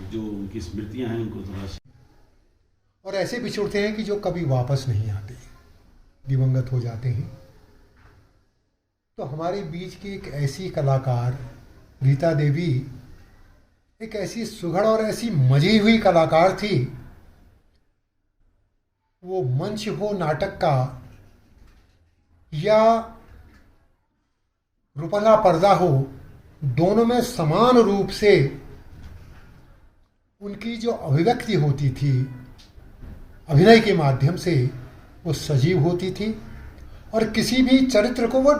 जो उनकी स्मृतियां हैं उनको थोड़ा और ऐसे बिछुड़ते हैं कि जो कभी वापस नहीं आते, दिवंगत हो जाते हैं। तो हमारे बीच की एक ऐसी कलाकार रीता देवी एक ऐसी सुघड़ और ऐसी मजी हुई कलाकार थी। वो मंच हो नाटक का या रुपला पर्दा हो, दोनों में समान रूप से उनकी जो अभिव्यक्ति होती थी अभिनय के माध्यम से, वो सजीव होती थी और किसी भी चरित्र को वो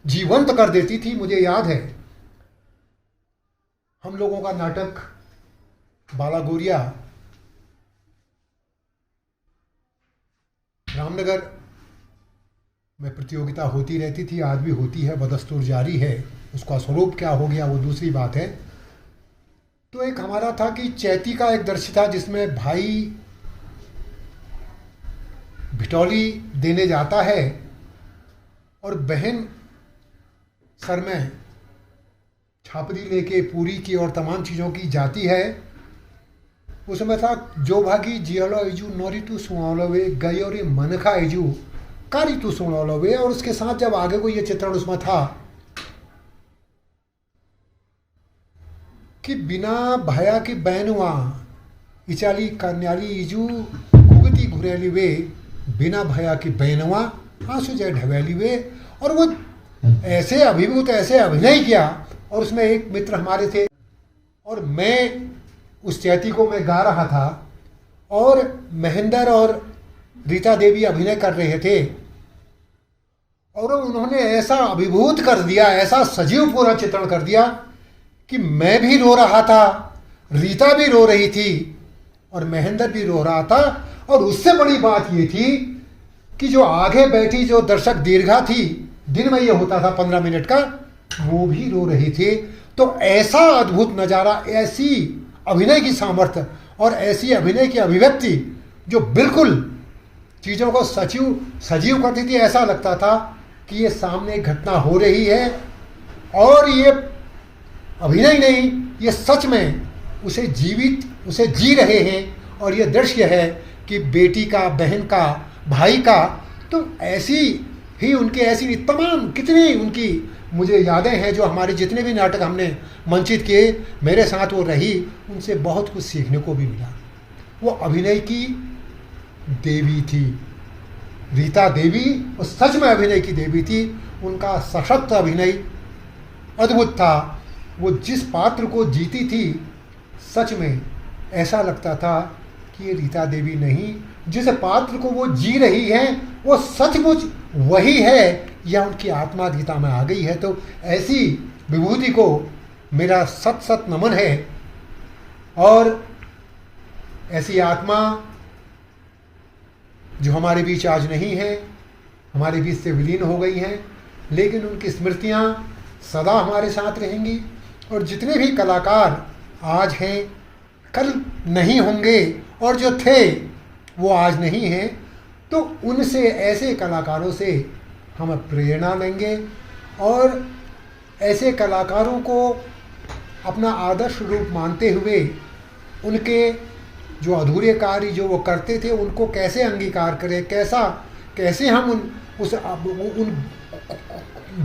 जीवंत कर देती थी। मुझे याद है हम लोगों का नाटक बाला गोरिया रामनगर में प्रतियोगिता होती रहती थी, आज भी होती है, बदस्तूर जारी है। उसका स्वरूप क्या हो गया वो दूसरी बात है। तो एक हमारा था कि चैती का एक दृश्य था जिसमें भाई भिटौली देने जाता है और बहन सर में छापरी लेके पूरी की और तमाम चीज़ों की जाती है। उसमें था जो भागी जियलो इजू नौरी तू सुनौलवे गई और ये मनखा इजू कारी तू सुनौलवे। और उसके साथ जब आगे को ये चित्रण उसमें था कि बिना भया की बहनुआ इचाली कन्याली इजू कुगती घुरेली वे, बिना भया की बहनुआ आंसू जय ढवेली वे। और वो ऐसे अभिभूत ऐसे अभिनय किया। और उसमें एक मित्र हमारे थे और मैं उस चैती को मैं गा रहा था और महेंद्र और रीता देवी अभिनय कर रहे थे और उन्होंने ऐसा अभिभूत कर दिया, ऐसा सजीव पूरा चित्रण कर दिया कि मैं भी रो रहा था, रीता भी रो रही थी और महेंद्र भी रो रहा था। और उससे बड़ी बात ये थी कि जो आगे बैठी जो दर्शक दीर्घा थी, दिन में ये होता था 15 मिनट का, वो भी रो रही थी। तो ऐसा अद्भुत नज़ारा, ऐसी अभिनय की सामर्थ्य और ऐसी अभिनय की अभिव्यक्ति जो बिल्कुल चीज़ों को सजीव करती थी। ऐसा लगता था कि ये सामने एक घटना हो रही है और ये अभिनय नहीं, ये सच में उसे जी रहे हैं। और ये दृश्य है कि बेटी का, बहन का, भाई का। तो ऐसी ही उनके ऐसी तमाम कितनी उनकी मुझे यादें हैं जो हमारे जितने भी नाटक हमने मंचित किए, मेरे साथ वो रही, उनसे बहुत कुछ सीखने को भी मिला। वो अभिनय की देवी थी रीता देवी, वो सच में अभिनय की देवी थी। उनका सशक्त अभिनय अद्भुत था। वो जिस पात्र को जीती थी, सच में ऐसा लगता था कि ये रीता देवी नहीं, जिस पात्र को वो जी रही है वो सचमुच वही है या उनकी आत्मा गीता में आ गई है। तो ऐसी विभूति को मेरा सत नमन है। और ऐसी आत्मा जो हमारे बीच आज नहीं है, हमारे बीच से विलीन हो गई हैं, लेकिन उनकी स्मृतियाँ सदा हमारे साथ रहेंगी। और जितने भी कलाकार आज हैं, कल नहीं होंगे, और जो थे वो आज नहीं हैं, तो उनसे, ऐसे कलाकारों से हम प्रेरणा लेंगे और ऐसे कलाकारों को अपना आदर्श रूप मानते हुए उनके जो अधूरे कार्य जो वो करते थे उनको कैसे अंगीकार करें, कैसे हम उन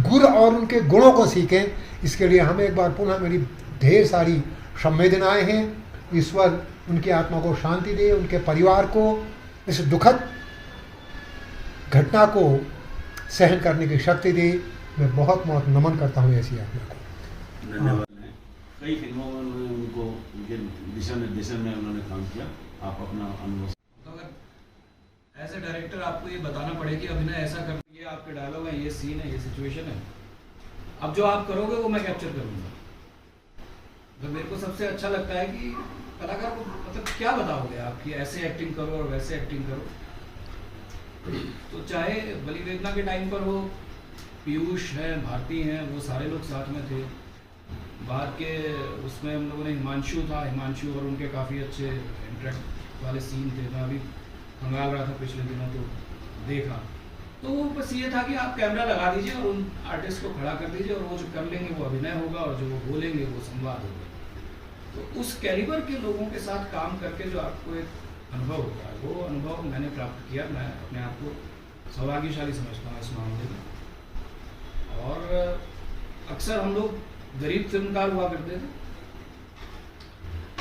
गुण और उनके गुणों को सीखें। इसके लिए हमें एक बार पुनः मेरी ढेर सारी संवेदनाएं हैं। ईश्वर उनकी आत्मा को शांति दे, उनके परिवार को इस दुखद घटना को सहन करने की शक्ति दे। मैं बहुत बहुत नमन करता हूँ ऐसी आत्मा को। धन्यवाद। कई फिल्मों में उनको उनके दिशा निर्देशन में उन्होंने काम किया। आप अपना अनुभव। तो अगर एज ए डायरेक्टर आपको ये बताना पड़े कि अभिनय ऐसा कर, ये आपके डायलॉग है, ये सीन है, ये सिचुएशन है, अब जो आप करोगे वो मैं कैप्चर करूँगा। तो मेरे को सबसे अच्छा लगता है कि कलाकार को मतलब क्या बताओगे आप कि ऐसे एक्टिंग करो और वैसे एक्टिंग करो। तो चाहे बलि वेदना के टाइम पर वो पीयूष हैं, भारती हैं, वो सारे लोग साथ में थे। बाद के उसमें हम लोगों ने हिमांशु था, हिमांशु और उनके काफ़ी अच्छे इंटरेक्ट वाले सीन थे। मैं अभी खंगाल रहा था पिछले दिनों, तो देखा, तो वो बस ये था कि आप कैमरा लगा दीजिए और उन आर्टिस्ट को खड़ा कर दीजिए और वो जो कर लेंगे वो अभिनय होगा और जो वो बोलेंगे वो संवाद होगा। तो उस कैलिबर के लोगों के साथ काम करके जो आपको एक अनुभव होता है, वो अनुभव मैंने प्राप्त किया। मैं अपने आप को सौभाग्यशाली समझता हूँ इस मामले में। और अक्सर हम लोग गरीब फिल्मकार हुआ करते थे,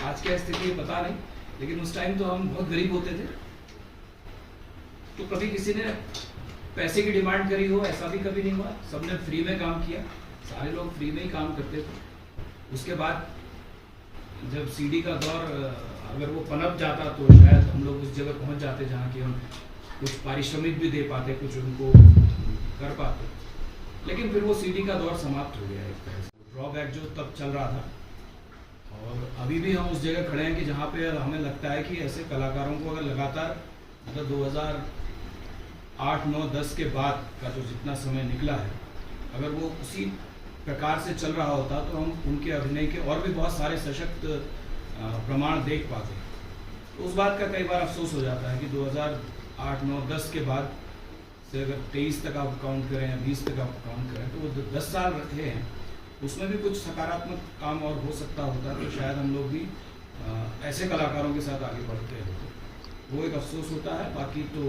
आज क्या स्थिति है पता नहीं, लेकिन उस टाइम तो हम बहुत गरीब होते थे। तो कभी किसी ने पैसे की डिमांड करी हो ऐसा भी कभी नहीं हुआ, सबने फ्री में काम किया, सारे लोग फ्री में ही काम करते थे। उसके बाद जब सीडी का दौर अगर वो पनप जाता तो शायद हम लोग उस जगह पहुंच जाते जहाँ की हम कुछ पारिश्रमिक भी दे पाते, कुछ उनको कर पाते, लेकिन फिर वो सीडी का दौर समाप्त हो गया एक तरह से। ड्रॉबैक जो तब चल रहा था, और अभी भी हम उस जगह खड़े हैं कि जहाँ पे हमें लगता है कि ऐसे कलाकारों को अगर लगातार मतलब 2008, 9, 10 के बाद का जो जितना समय निकला है, अगर वो उसी प्रकार से चल रहा होता तो हम उनके अभिनय के और भी बहुत सारे सशक्त प्रमाण देख पाते। तो उस बात का कई बार अफसोस हो जाता है कि 2008, 9, 10 के बाद से अगर 23 तक आप काउंट करें या 20 तक आप काउंट करें तो वो 10 साल रखे हैं, उसमें भी कुछ सकारात्मक काम और हो सकता होता तो शायद हम लोग भी ऐसे कलाकारों के साथ आगे बढ़ते होते। वो एक अफसोस होता है। बाकी तो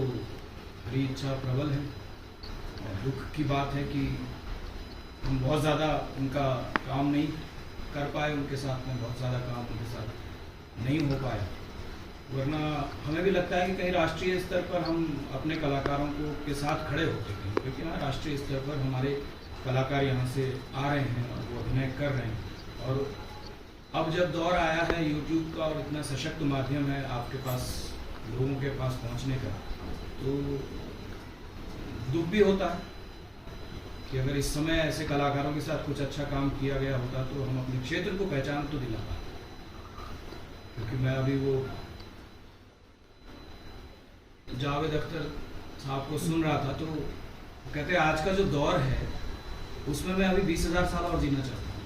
मेरी इच्छा प्रबल है और दुख की बात है कि हम बहुत ज़्यादा उनका काम नहीं कर पाए, उनके साथ में बहुत ज़्यादा काम उनके साथ नहीं हो पाया। वरना हमें भी लगता है कि कहीं राष्ट्रीय स्तर पर हम अपने कलाकारों को के साथ खड़े होते हैं, क्योंकि यहाँ राष्ट्रीय स्तर पर हमारे कलाकार यहाँ से आ रहे हैं और वो अभिनय कर रहे हैं। और अब जब दौर आया है यूट्यूब का और इतना सशक्त माध्यम है आपके पास, लोगों के पास पहुँचने का, तो दुख भी होता है कि अगर इस समय ऐसे कलाकारों के साथ कुछ अच्छा काम किया गया होता तो हम अपने क्षेत्र को पहचान तो दिला पाते। क्योंकि मैं अभी वो जावेद अख्तर साहब को सुन रहा था तो कहते हैं आज का जो दौर है उसमें मैं अभी 20,000 साल और जीना चाहता हूँ।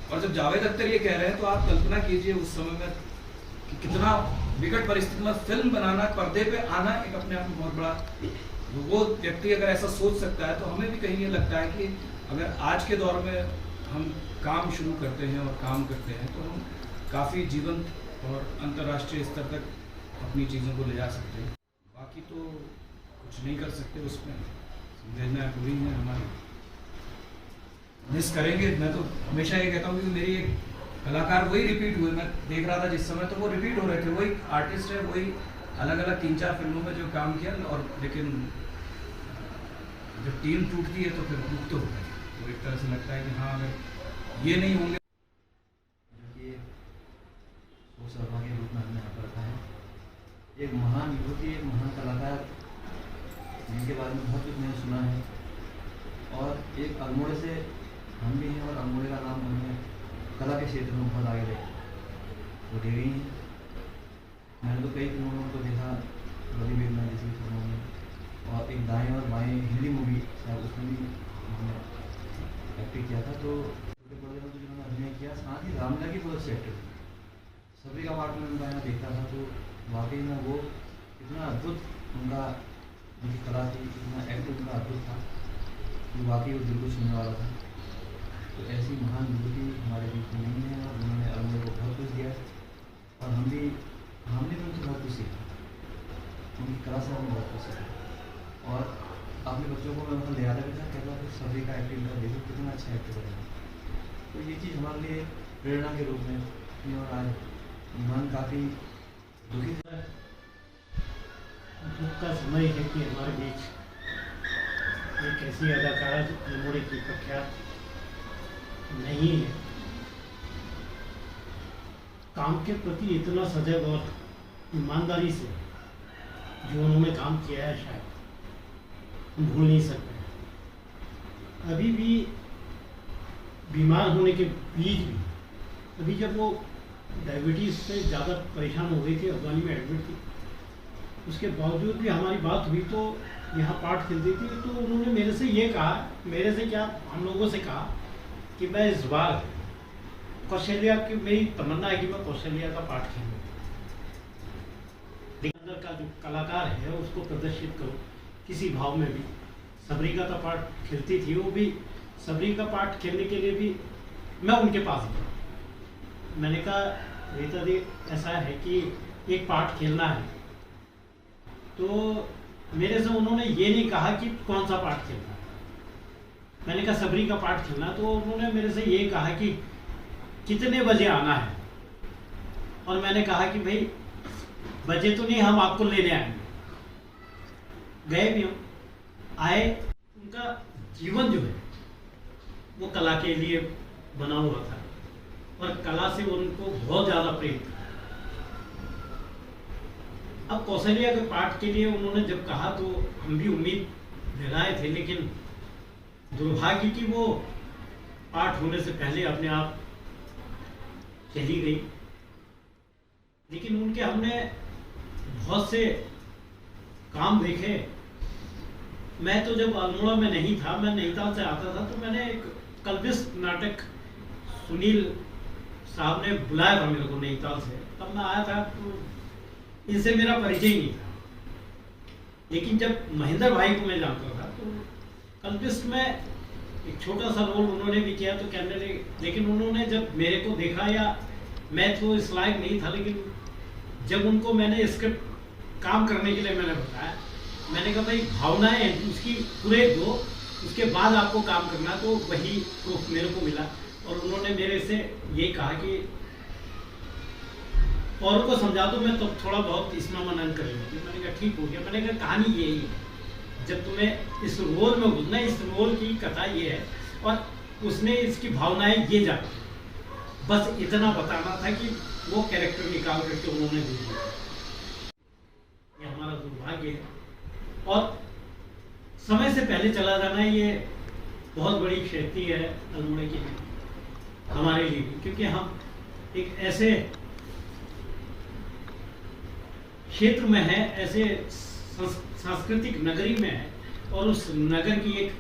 और जब जावेद अख्तर ये कह रहे हैं तो आप कल्पना कीजिए उस समय में कि कितना विकट परिस्थिति में फिल्म बनाना, पर्दे पे आना एक अपने आप में बहुत बड़ा, वो व्यक्ति अगर ऐसा सोच सकता है तो हमें भी कहीं ये लगता है कि अगर आज के दौर में हम काम शुरू करते हैं और काम करते हैं तो हम काफ़ी जीवंत और अंतर्राष्ट्रीय स्तर तक अपनी चीज़ों को ले जा सकते हैं। बाकी तो कुछ नहीं कर सकते, उसमें संवेदनाएँ पूरी हैं हमारी, मिस करेंगे। मैं तो हमेशा ये कहता हूँ कि मेरी एक कलाकार वही रिपीट हुए, मैं देख रहा था जिस समय तो वो रिपीट हो रहे थे, वही आर्टिस्ट है, वही अलग अलग 3-4 फिल्मों में जो काम किया। और लेकिन जब टीम टूटती है तो फिर दुख तो होता है। तो एक तरह से लगता है कि हाँ अगर ये नहीं होंगे ये वो सौभाग्य रूप में हमने यहाँ पर रखा है। एक महान विभूति, एक महान कलाकार जिनके बारे में बहुत कुछ मैंने सुना है, और एक अल्मोड़े से हम भी हैं और अल्मोड़े का नाम उन्होंने कला के क्षेत्र में बहुत आगे वो दे रही हैं। मैंने तो कई फिल्मों में उनको देखा, बड़ी बेगना जैसी फिल्मों में, और एक दाएं और बाएं हिंदी मूवी शायद उसमें भी उन्होंने एक्टिंग किया था। तो छोटे पर्दे में तो जिन्होंने अभिनय किया, साथ ही रामलीला की बहुत अच्छी एक्टर थी। सभी का पार्ट में उनका यहाँ देखता था तो वाकई में वो इतना अद्भुत उनका उनकी कला थी, इतना एक्टिंग उनका अद्भुत था कि वाकई वो दिल को छूने वाला था। तो ऐसी महान विभूति हमारे बीच में नहीं है और उन्होंने अल्मोड़े को बहुत कुछ दिया और हमने भी उनसे बहुत कुछ सीखा, उनकी कला से हमने बहुत कुछ सीखा। और अपने बच्चों को मैं मतलब ले आता भी था, कहता फिर सभी का एक्टिंग का देखो कितना अच्छा एक्टर करेगा। तो ये चीज़ हमारे लिए प्रेरणा के रूप में थी और आज मन काफ़ी दुखी था। दुख का समय है कि हमारे बीच एक ऐसी अदाकारा जो अल्मोड़े की प्रख्यात नहीं है, काम के प्रति इतना सजग और ईमानदारी से जो उन्होंने काम किया है शायद हम भूल नहीं सकते। अभी भी बीमार होने के बीच भी, अभी जब वो डायबिटीज़ से ज़्यादा परेशान हो गई थी, अफगानी में एडमिट थी, उसके बावजूद भी हमारी बात हुई तो यहाँ पाठ खेलती थी तो उन्होंने मेरे से ये कहा, मेरे से क्या हम लोगों से कहा कि मैं इस बार कौशल्या की, मेरी तमन्ना है कि मैं कौशल्या का पाठ खेलूँ। लेकिन अंदर का जो कलाकार है उसको प्रदर्शित करो किसी भाव में भी। सबरिका का पार्ट खेलती थी, वो भी सबरिका का पार्ट खेलने के लिए भी मैं उनके पास गया। मैंने कहा रीता दी ऐसा है कि एक पार्ट खेलना है, तो मेरे से उन्होंने ये नहीं कहा कि कौन सा पार्ट खेलना है। मैंने कहा सबरी का पार्ट खेलना, तो उन्होंने मेरे से ये कहा कि कितने बजे आना है, और मैंने कहा कि भाई बजे तो नहीं, हम आपको लेने आएंगे। गए भी हम, आए। उनका जीवन जो है वो कला के लिए बना हुआ था और कला से उनको बहुत ज़्यादा प्रेम था। अब कौशल्या के पाठ के लिए उन्होंने जब कहा तो हम भी उम्मीद लगाए थे, लेकिन दुर्भाग्य कि वो पाठ होने से पहले अपने आप चली गई। लेकिन उनके हमने बहुत से काम देखे। मैं तो जब अल्मोड़ा में नहीं था, मैं नैनीताल से आता था, तो मैंने एक कल्पित नाटक सुनील साहब ने बुलाया था मेरे को नैनीताल से। तब मैं आया था, तो इनसे मेरा परिचय नहीं था। लेकिन जब महेंद्र भाई को मैं जानता था, तो कल्पित में एक छोटा सा रोल उन्होंने भी किया। तो कहने लगे, लेकिन उन्होंने जब मेरे को देखा, या मैं तो इस लायक नहीं था, लेकिन जब उनको मैंने स्क्रिप्ट काम करने के लिए मैंने बताया, मैंने कहा भाई भावनाएं उसकी पूरे दो, उसके बाद आपको काम करना। तो वही प्रूफ मेरे को मिला। और उन्होंने मेरे से ये कहा कि औरों को समझा दो, मैं तो थोड़ा बहुत इसमें मनन कर लूँगी। मैंने कहा ठीक हो गया। मैंने कहा कहानी यही है, जब तुम्हें इस रोल में घुसना, इस रोल की कथा ये है और उसने इसकी भावनाएं ये जाती, बस इतना बताना था कि वो कैरेक्टर निकाल करके उन्होंने दे दिया। ये हमारा दुर्भाग्य है और समय से पहले चला जाना ये बहुत बड़ी क्षति है अल्मोड़ा के लिए, हमारे लिए भी, क्योंकि हम एक ऐसे क्षेत्र में है, ऐसे सांस्कृतिक नगरी में है, और उस नगर की एक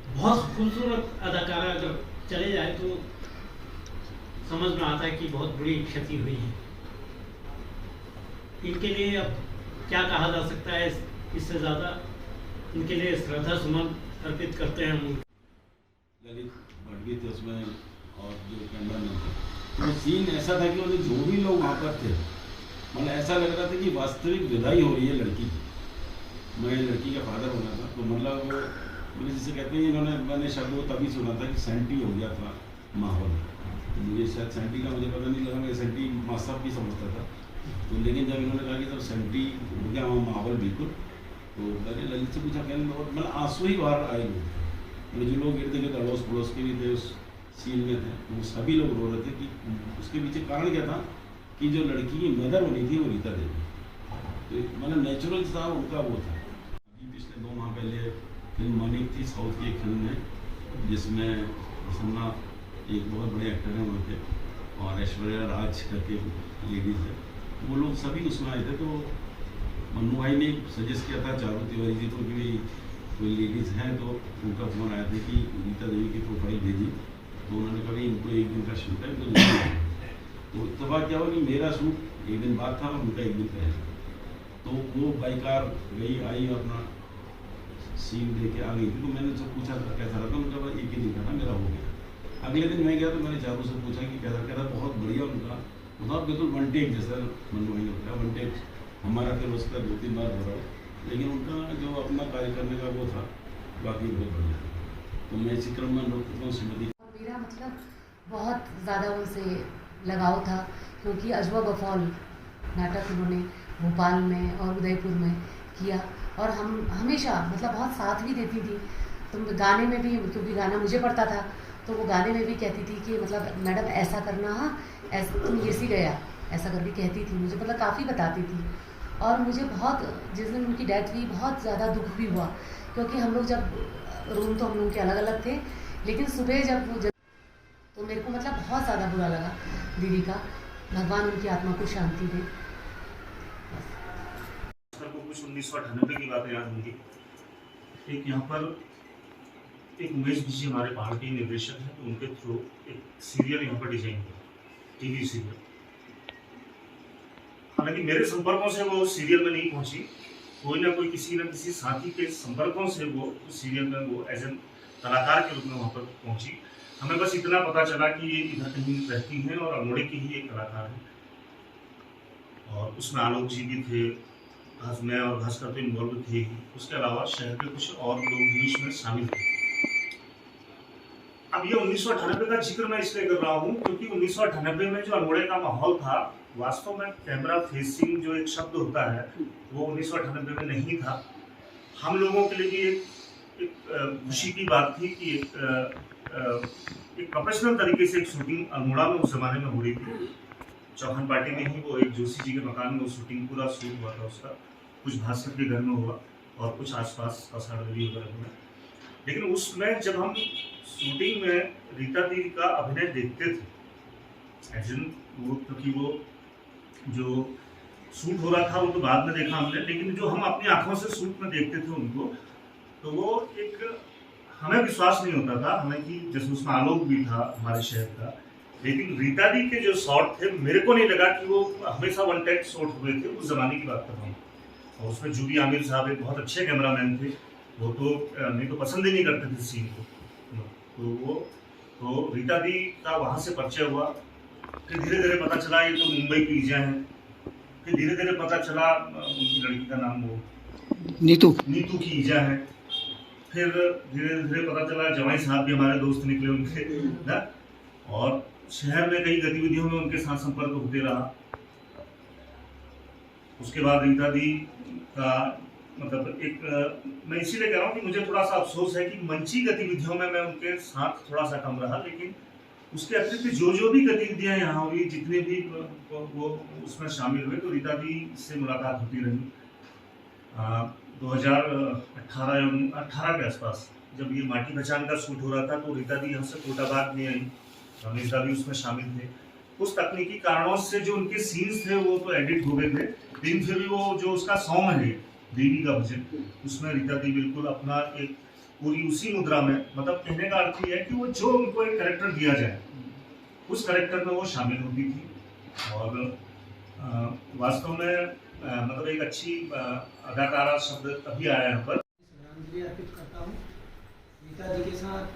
बहुत खूबसूरत अदाकारा अगर चले जाए तो समझ में आता है कि बहुत बड़ी क्षति हुई है। इनके लिए अब क्या कहा जा सकता है इससे ज़्यादा। इनके लिए श्रद्धा सुमन अर्पित करते हैं हम। ललित भटगी थे उसमें, और जो कैमरामैन थे, तो सीन ऐसा था कि उन्हें जो भी लोग वहाँ पर थे, मतलब ऐसा लग रहा था कि वास्तविक विदाई हो रही है लड़की की। मैं लड़की का फादर होना था, तो मतलब वो मुझे जिसे कहते हैं, इन्होंने मैंने शब्द वो तभी सुना था कि सेंटी हो गया था माहौल। तो मुझे शायद सेंटी का मुझे पता नहीं लगा, मैं सेंटी मास्टर भी समझता था। तो लेकिन जब इन्होंने कहा कि जब सेंटी हो गया वहाँ माहौल बिल्कुल, तो मैंने ललित से पूछा, कहने और मतलब आंसू ही बाहर आए हुए, मतलब जो लोग इर्द गिर्द अड़ोस पड़ोस के भी थे उस सीन में थे, वो सभी लोग रो रहे थे कि उसके पीछे कारण क्या था कि जो लड़की की मदर होनी थी वो रीता देवी, तो मतलब नेचुरल था उनका वो था। अभी पिछले 2 माह पहले फिल्म मानिक थी, साउथ की एक फिल्म में, जिसमें प्रसन्ना एक बहुत बड़े एक्टर हैं वहाँ के, और ऐश्वर्या राज करके लेडीज़ है, वो लोग सभी उसमें आए थे। तो मन्नू भाई ने सजेस्ट किया था चारू तिवारी जी को कि भाई कोई लेडीज़ हैं, तो उनका फ़ोन आया था कि रीता देवी की प्रोफाइल भेजी, तो उन्होंने कहा इनको एक दिन का शूट है, तो इत्तेफाक क्या हुआ कि मेरा शूट एक दिन बाद था और उनका एक दिन पहले, तो वो बाइकार गई आई अपना सीन दे के आ गई थी। तो मैंने जब पूछा था कैसा रहा, उनका बस एक ही दिन का था, मेरा हो गया। अगले दिन मैं गया तो मैंने चारू से पूछा कि कैसा, कहता बहुत बढ़िया। उनका बहुत बिल्कुल 1 टेक जैसा मन्नू भाई ने बताया, 1 टेक हमारा फिर उसका 2-3 बार हो रहा है, लेकिन उनका जो अपना कार्य करने का वो था बाकी बहुत बढ़िया था। तो मैं इसी क्रम में अनुरोध करता हूँ श्रीमती। मेरा मतलब बहुत ज़्यादा उनसे लगाव था, क्योंकि अजवा बफौल नाटक उन्होंने भोपाल में और उदयपुर में किया, और हम हमेशा मतलब बहुत साथ भी देती थी। तो गाने में भी, क्योंकि गाना मुझे पड़ता था, तो वो गाने में भी कहती थी कि मतलब मैडम ऐसा करना, हाँ ऐसा तुम ये सी गया, ऐसा करके कहती थी मुझे, मतलब काफ़ी बताती थी। और मुझे बहुत, जिस दिन उनकी डेथ हुई बहुत ज़्यादा दुख भी हुआ, क्योंकि हम लोग जब रूम तो हम लोग के अलग अलग थे, लेकिन सुबह जब तो मेरे को मतलब बहुत ज़्यादा बुरा लगा दीदी का। भगवान उनकी आत्मा को शांति दे। सर को कुछ 1998 की बात याद होगी। एक यहाँ पर एक उमेश जी हमारे पहाड़ के निर्देशक हैं, तो उनके थ्रू एक सीरियल यहाँ पर डिजाइन हुआ, टीवी सीरियल। हालांकि मेरे संपर्कों से वो सीरियल में नहीं पहुंची, कोई ना कोई किसी न किसी साथी के संपर्कों से वो सीरियल में वो एज एन कलाकार के रूप में वहाँ पर पहुंची। हमें बस इतना पता चला कि ये इधर कहीं रहती हैं और अल्मोड़े की ही एक कलाकार है, और उसमें आलोक जी भी थे, मैं और भास्कर तो इन्वॉल्व थे ही, उसके अलावा शहर के कुछ और लोग भी इसमें शामिल थे। अब ये 1998 का जिक्र मैं इसलिए कर रहा हूँ क्योंकि 1998 में जो अल्मोड़े का माहौल था, वास्तव में कैमरा फेसिंग जो एक शब्द होता है वो 1998 में नहीं था। हम लोगों के लिए भी एक खुशी की बात थी कि एक प्रोफेशनल तरीके से एक शूटिंग अल्मोड़ा में उस जमाने में हो रही थी। चौहान पार्टी में ही वो एक जोशी जी के मकान में वो शूटिंग पूरा शूट हुआ था उसका, कुछ भास्कर के घर में हुआ और कुछ आसपास कसाड़ गली वगैरह में। लेकिन उसमें जब हम शूटिंग में रीता दी का अभिनय देखते थे एज वो, क्योंकि वो जो शूट हो रहा था वो तो बाद में देखा हमने, लेकिन जो हम अपनी आंखों से शूट में देखते थे उनको, तो वो एक हमें विश्वास नहीं होता था हमें कि जैसे उसमें आलोक भी था हमारे शहर का, लेकिन रीता दी के जो शॉट थे मेरे को नहीं लगा कि वो हमेशा वन टेक शॉट हुए थे, उस जमाने की बात कर रहा हूँ। और उसमें जूबी आमिर साहब एक बहुत अच्छे कैमरामैन थे, वो तो नहीं तो पसंद ही नहीं करते थे सीन को, तो रीता दी का वहाँ से परिचय हुआ। फिर धीरे धीरे पता चला ये तो मुंबई की ईजा है, फिर धीरे धीरे पता चला उनकी लड़की का नाम वो नीतू की ईजा है, फिर धीरे धीरे पता चला जवाई साहब भी हमारे दोस्त निकले उनके ना, और शहर में कई गतिविधियों में उनके साथ संपर्क होते रहा। उसके बाद रीता दी का मतलब एक मैं इसीलिए कह रहा हूँ कि मुझे थोड़ा सा अफसोस है कि मंची गतिविधियों में मैं उनके साथ थोड़ा सा कम रहा, लेकिन उसके अतिरिक्त जो भी गतिविधियां यहाँ हुई, जितने भी वो उसमें शामिल हुए, तो रीता दी से मुलाकात होती रही। 2018 के आसपास जब ये माटी पहचान का शूट हो रहा था तो रीता दी यहाँ से कोटाबाग में आई, रमेश दा भी उसमें शामिल थे। कुछ तकनीकी कारणों से जो उनके सीन्स थे वो तो एडिट हो गए थे, लेकिन फिर भी वो जो उसका सॉन्ग है देवी का भजन, उसमें रीता दी बिल्कुल अपना एक पूरी उसी मुद्रा में, मतलब कहने का अर्थ ये है कि वो जो उनको एक कैरेक्टर दिया जाए उस कैरेक्टर में वो शामिल होती थी। और वास्तव में मतलब एक अच्छी अदाकारा शब्द तभी आया यहाँ पर। श्रद्धांजलि अर्पित करता हूँ। रीता जी के साथ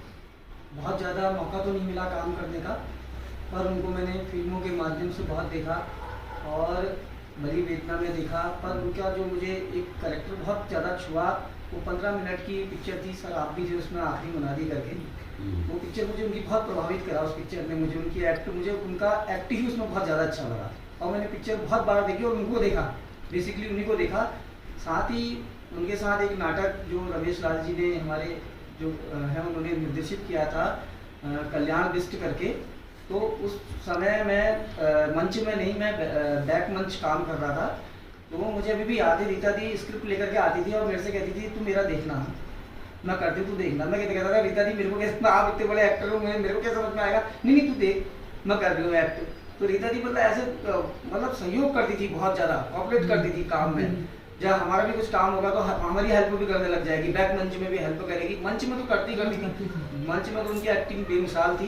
बहुत ज़्यादा मौका तो नहीं मिला काम करने का, पर उनको मैंने फिल्मों के माध्यम से बहुत देखा और बड़ी वेदना में देखा, पर उनका जो मुझे एक कैरेक्टर बहुत ज़्यादा छुआ, वो 15 मिनट की पिक्चर थी, सर आप भी थे उसमें आखिरी मुनादी करके, वो पिक्चर मुझे उनकी बहुत प्रभावित करा। उस पिक्चर ने मुझे उनका एक्टिंग ही उसमें बहुत ज़्यादा अच्छा लगा और मैंने पिक्चर बहुत बार देखी और उनको देखा, बेसिकली उन्हीं को देखा। साथ ही उनके साथ एक नाटक जो रमेश लाल जी ने हमारे जो है उन्होंने निर्देशित किया था कल्याण बिस्ट करके, तो उस समय मैं मंच में नहीं, मैं बैक मंच काम कर रहा था, तो वो मुझे अभी भी याद है। रीता दी स्क्रिप्ट लेकर के आती थी और मेरे से कहती थी तू मेरा देखना, मैं करती तू देखना। मैं कहता था रीता दी मेरे को कैसे, आप इतने बड़े एक्टर हो, मेरे को क्या समझ में आएगा, नहीं तू देख मैं कर रही हूँ एक्ट। तो रीता दी मतलब ऐसे मतलब सहयोग करती थी, बहुत ज़्यादा कोऑपरेट करती थी काम में। जब हमारा भी कुछ काम होगा तो हमारी हेल्प भी करने लग जाएगी, बैक मंच में भी हेल्प करेगी। मंच में तो करती थी, मंच में तो उनकी एक्टिंग बेमिसाल थी,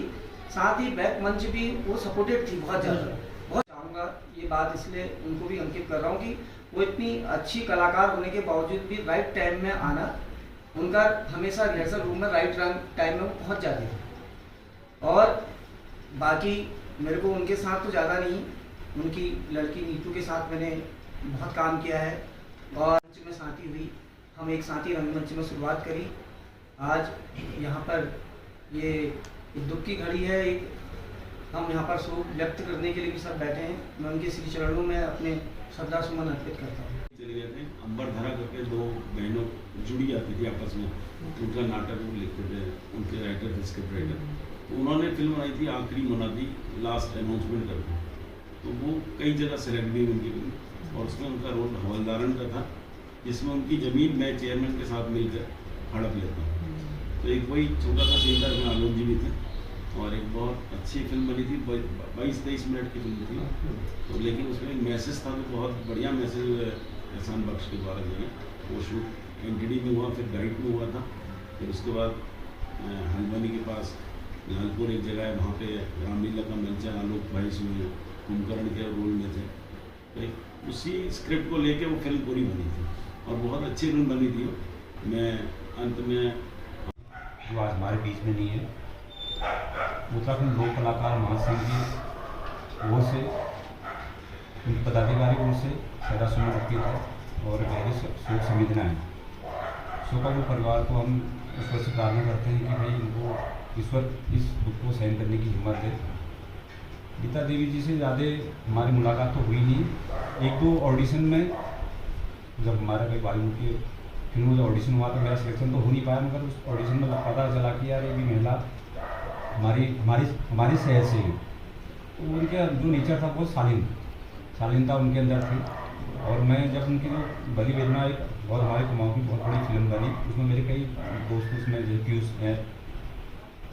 साथ ही बैक मंच भी वो सपोर्टेड थी बहुत ज़्यादा। बहुत चाहूँगा ये बात इसलिए उनको भी अंकित कर रहा हूँ कि वो इतनी अच्छी कलाकार होने के बावजूद भी राइट टाइम में आना, उनका हमेशा रिहर्सल रूम में राइट टाइम में वो पहुँच जाते थे। और बाकी मेरे को उनके साथ तो ज़्यादा नहीं, उनकी लड़की नीतू के साथ मैंने बहुत काम किया है और मंच में साथी हुई, हम एक साथी रंगमंच में शुरुआत करी। आज यहाँ पर ये एक दुख की घड़ी है, एक हम यहाँ पर शोक व्यक्त करने के लिए भी सब बैठे हैं। मैं उनके श्री चरणों में अपने श्रद्धा सुमन अर्पित करता हूँ। चले गए थे अंबर धरा करके, दो बहनों जुड़ी जाती थी आपस में, उनका नाटक वो लिखते थे, उनके राइटर थे, स्क्रिप्ट राइटर। तो उन्होंने फिल्म बनाई थी आखिरी मुनादी, लास्ट अनाउंसमेंट करके, तो वो कई जगह सेलेक्ट भी उनकी फिल्म, और उसमें उनका रोल हवलदारन का था, जिसमें उनकी ज़मीन मैं चेयरमैन के साथ मिलकर हड़प लेता हूँ। तो एक वही छोटा सा सीन था, उसमें आलोक जी भी थे और एक बहुत अच्छी फिल्म बनी थी, 22-23 मिनट की फिल्म थी। तो लेकिन उसमें एक मैसेज था, तो बहुत बढ़िया मैसेज एहसान बख्श के द्वारा जो है वो शूट एनटीडी में हुआ, फिर गाइड में हुआ था, फिर उसके बाद हल्द्वानी के पास लालपुर एक जगह है, वहाँ पे रामलीला का मंचन, आलोक भाई इसमें कुंभकर्ण के रोल में थे। तो एक उसी स्क्रिप्ट को लेके वो फिल्म पूरी बनी थी और बहुत अच्छी फिल्म बनी थी। मैं अंत में जो आज हमारे बीच में नहीं है, उत्तराखंड लोक कलाकार महासंघ की ओर से, उनकी पदाधिकारी ओर से सदा सुमन अर्पित है और गहरी शोक संवेदना है। शोकाकुल परिवार को हम ईश्वर से प्रार्थना करते हैं कि भाई इनको ईश्वर इस दुख को सहन करने की हिम्मत दे। गीता देवी जी से ज़्यादा हमारी मुलाकात तो हुई नहीं, एक दो ऑडिशन में जब हमारा कई बॉलीवुड की फिल्मों में ऑडिशन हुआ तो मेरा सिलेक्शन तो हो नहीं पाया, मगर उस ऑडिशन में पता चला कि यार ये भी महिला हमारी शहर से है। तो उनके जो नेचर था बहुत शालीनता उनके अंदर थी। और मैं जब उनकी जो बलि वेदना एक बहुत हमारे कुमाऊं की बहुत बड़ी फिल्म बनी, उसमें मेरे कई दोस्त उसमें जैसे पीयूष हैं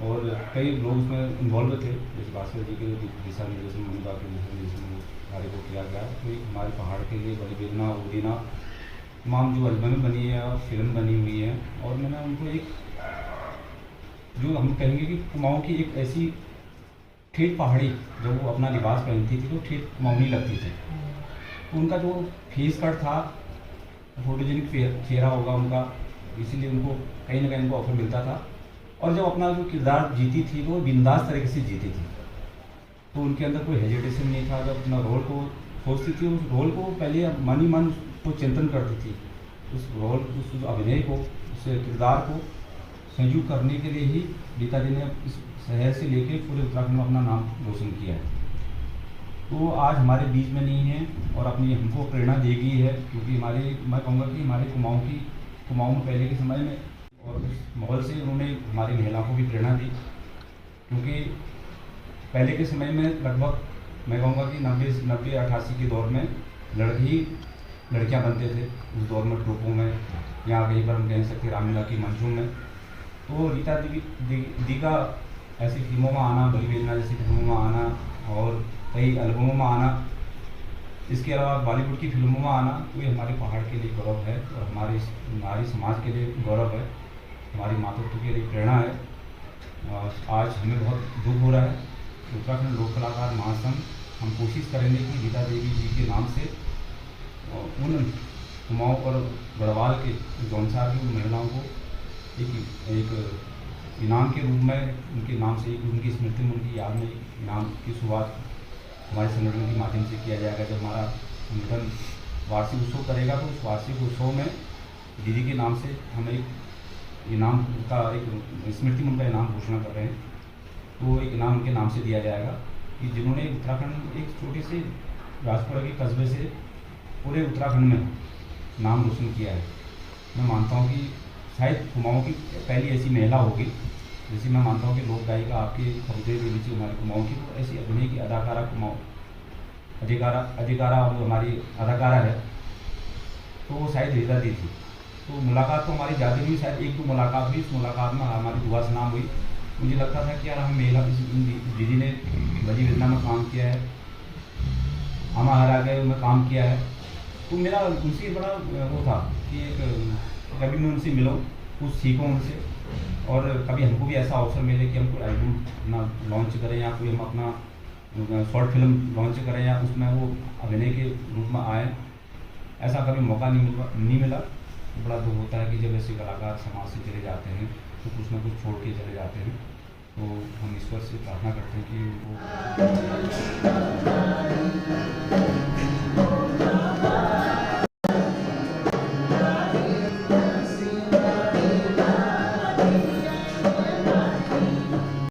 और कई लोग उसमें इन्वॉल्व थे, जैसे भास्कर जी के दिशा निर्देशन मनुका के दिशा निर्देशन कार्य को किया गया। तो एक हमारे पहाड़ के लिए बलि वेदना उदीना तमाम जो एल्बम बनी है और फिल्म बनी हुई है। और मैंने उनको एक जो हम कहेंगे कि कुमाऊं की एक ऐसी ठेठ पहाड़ी, जब वो अपना लिबास पहनती थी तो ठेठ कुमाऊनी लगती थी। तो उनका जो फेस कट था, फोटोजेनिक चेहरा होगा उनका, इसीलिए उनको कहीं ना कहीं उनको ऑफर मिलता था। और जब अपना जो किरदार जीती थी तो वो बिंदास तरीके से जीती थी, तो उनके अंदर कोई हेजिटेशन नहीं था। जब अपना रोल को सोचती थी, उस रोल को पहले मन ही मन को चिंतन करती थी, उस रोल उस अभिनय को, उस किरदार को संजू करने के लिए ही गीता जी ने इस शहर से लेके पूरे उत्तराखंड में अपना नाम रोशन किया है। तो आज हमारे बीच में नहीं है और अपनी हमको प्रेरणा देगी है, क्योंकि मैं कहूँगा कि हमारे कुमाऊं में पहले के समय में और उस माहौल से उन्होंने हमारी महिलाओं को भी प्रेरणा दी। क्योंकि पहले के समय में लगभग मैं कहूँगा कि 90-88 के दौर में लड़कियाँ बनते थे, उस दौर में ट्रूपों में या कहीं पर हम कह सकते रामलीला की मंचों में। तो रीता दी का ऐसी फिल्मों में आना, बलि वेदना जैसी फिल्मों में आना और कई एल्बमों में आना, इसके अलावा बॉलीवुड की फिल्मों में आना, तो ये हमारे पहाड़ के लिए गौरव है और हमारे नारी समाज के लिए गौरव है, हमारी मातृत्व के लिए प्रेरणा है। आज हमें बहुत दुख हो रहा है। उत्तराखंड लोक कलाकार महासंघ हम कोशिश करेंगे कि गीता देवी जी के नाम से उन कुमाऊं और गढ़वाल के जौनसार की महिलाओं को एक इनाम के रूप में उनके नाम से, उनकी स्मृति में, उनकी याद में इनाम की शुरुआत हमारे संगठन के माध्यम से किया जाएगा। जब हमारा संगठन वार्षिक उत्सव करेगा तो उस वार्षिक उत्सव में दीदी के नाम से हम एक इनाम का, एक स्मृति में उनका इनाम घोषणा कर रहे हैं। तो एक इनाम उनके नाम से दिया जाएगा कि जिन्होंने उत्तराखंड एक छोटे से राजपुरा के कस्बे से पूरे उत्तराखंड में नाम रोशन किया है। मैं मानता हूँ कि शायद कुमाऊं की पहली ऐसी महिला होगी, जैसे मैं मानता हूँ कि लोक गायिका आपके खबुदे देवी जी हमारे कुमाऊं की, तो ऐसी अभिनय की अदाकारा अधिकारा जो हमारी अदाकारा है, तो वो शायद रीता दी थी। तो मुलाकात तो हमारी ज़्यादा हुई, शायद 1-2 मुलाकात हुई। उस मुलाकात में हमारी दुआ से नाम हुई। मुझे लगता था कि यार हम महिला दीदी ने बलि वेदना में काम किया है, अमा हरा गए में काम किया है, तो मेरा उनसे बड़ा वो था कि कभी मैं उनसे मिलूँ, कुछ सीखूँ उनसे, और कभी हमको भी ऐसा अवसर मिले कि हम कोई एल्बम अपना लॉन्च करें या कोई हम अपना शॉर्ट फिल्म लॉन्च करें या उसमें वो अभिनय के रूप में आए। ऐसा कभी मौका नहीं मिला। तो बड़ा दुख होता है कि जब ऐसे कलाकार समाज से चले जाते हैं तो कुछ ना कुछ छोड़ के चले जाते हैं। तो हम ईश्वर से प्रार्थना करते हैं कि वो